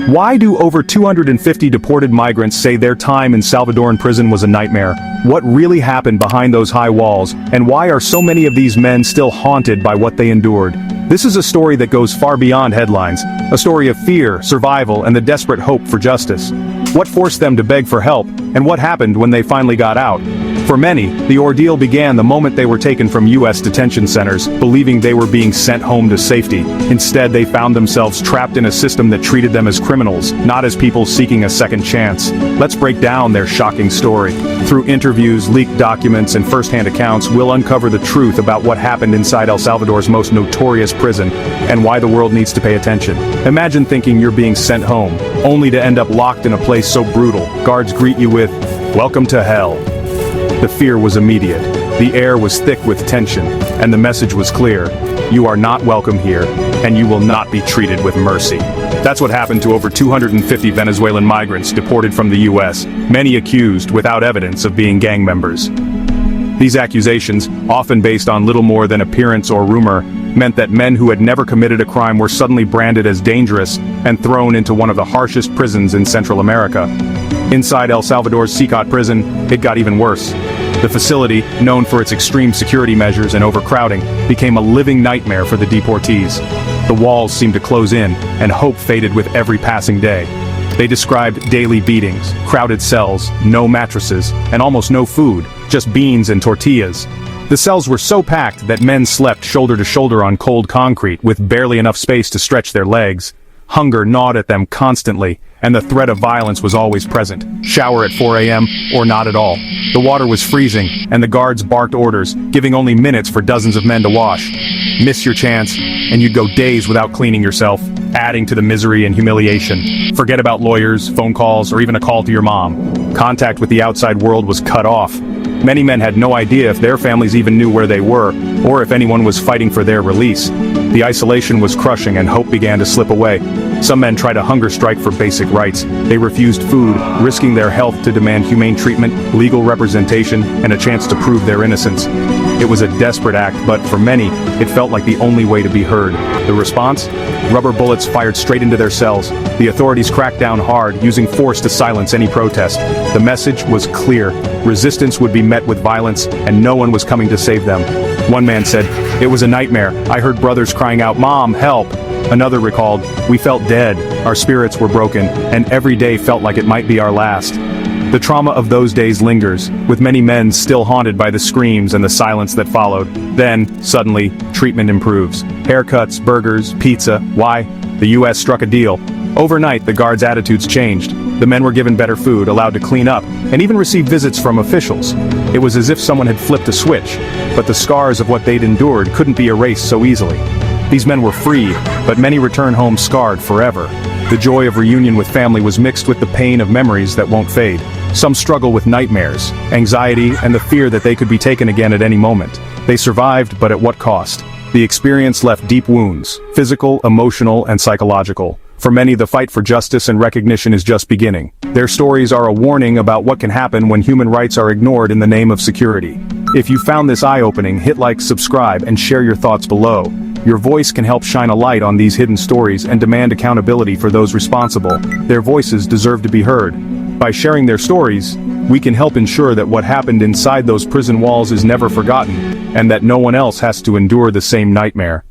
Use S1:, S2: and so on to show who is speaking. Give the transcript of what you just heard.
S1: Why do over 250 deported migrants say their time in Salvadoran prison was a nightmare? What really happened behind those high walls, and why are so many of these men still haunted by what they endured? This is a story that goes far beyond headlines, a story of fear, survival, and the desperate hope for justice. What forced them to beg for help, and what happened when they finally got out? For many, the ordeal began the moment they were taken from U.S. detention centers, believing they were being sent home to safety. Instead, they found themselves trapped in a system that treated them as criminals, not as people seeking a second chance. Let's break down their shocking story. Through interviews, leaked documents, and first-hand accounts, we'll uncover the truth about what happened inside El Salvador's most notorious prison, and why the world needs to pay attention. Imagine thinking you're being sent home, only to end up locked in a place so brutal. Guards greet you with, "Welcome to hell." The fear was immediate. The air was thick with tension, and the message was clear. You are not welcome here, and you will not be treated with mercy. That's what happened to over 250 Venezuelan migrants deported from the U.S., many accused without evidence of being gang members. These accusations, often based on little more than appearance or rumor, meant that men who had never committed a crime were suddenly branded as dangerous and thrown into one of the harshest prisons in Central America. Inside El Salvador's Secot prison, it got even worse. The facility, known for its extreme security measures and overcrowding, became a living nightmare for the deportees. The walls seemed to close in, and hope faded with every passing day. They described daily beatings, crowded cells, no mattresses, and almost no food, just beans and tortillas. The cells were so packed that men slept shoulder to shoulder on cold concrete with barely enough space to stretch their legs. Hunger gnawed at them constantly, and the threat of violence was always present. Shower at 4 a.m. or not at all. The water was freezing, and the guards barked orders, giving only minutes for dozens of men to wash. Miss your chance, and you'd go days without cleaning yourself, adding to the misery and humiliation. Forget about lawyers, phone calls, or even a call to your mom. Contact with the outside world was cut off. Many men had no idea if their families even knew where they were, or if anyone was fighting for their release. The isolation was crushing and hope began to slip away. Some men tried a hunger strike for basic rights. They refused food, risking their health to demand humane treatment, legal representation, and a chance to prove their innocence. It was a desperate act, but for many, it felt like the only way to be heard. The response? Rubber bullets fired straight into their cells. The authorities cracked down hard, using force to silence any protest. The message was clear. Resistance would be met with violence, and no one was coming to save them. One man said, "It was a nightmare. I heard brothers crying out, 'Mom, help!' Another recalled, "We felt dead, our spirits were broken, and every day felt like it might be our last." The trauma of those days lingers, with many men still haunted by the screams and the silence that followed. Then, suddenly, treatment improves. Haircuts, burgers, pizza. Why? The U.S. struck a deal. Overnight, the guards' attitudes changed. The men were given better food, allowed to clean up, and even received visits from officials. It was as if someone had flipped a switch, but the scars of what they'd endured couldn't be erased so easily. These men were free, but many return home scarred forever. The joy of reunion with family was mixed with the pain of memories that won't fade. Some struggle with nightmares, anxiety, and the fear that they could be taken again at any moment. They survived, but at what cost? The experience left deep wounds, physical, emotional, and psychological. For many, the fight for justice and recognition is just beginning. Their stories are a warning about what can happen when human rights are ignored in the name of security. If you found this eye-opening, hit like, subscribe, and share your thoughts below. Your voice can help shine a light on these hidden stories and demand accountability for those responsible. Their voices deserve to be heard. By sharing their stories, we can help ensure that what happened inside those prison walls is never forgotten, and that no one else has to endure the same nightmare.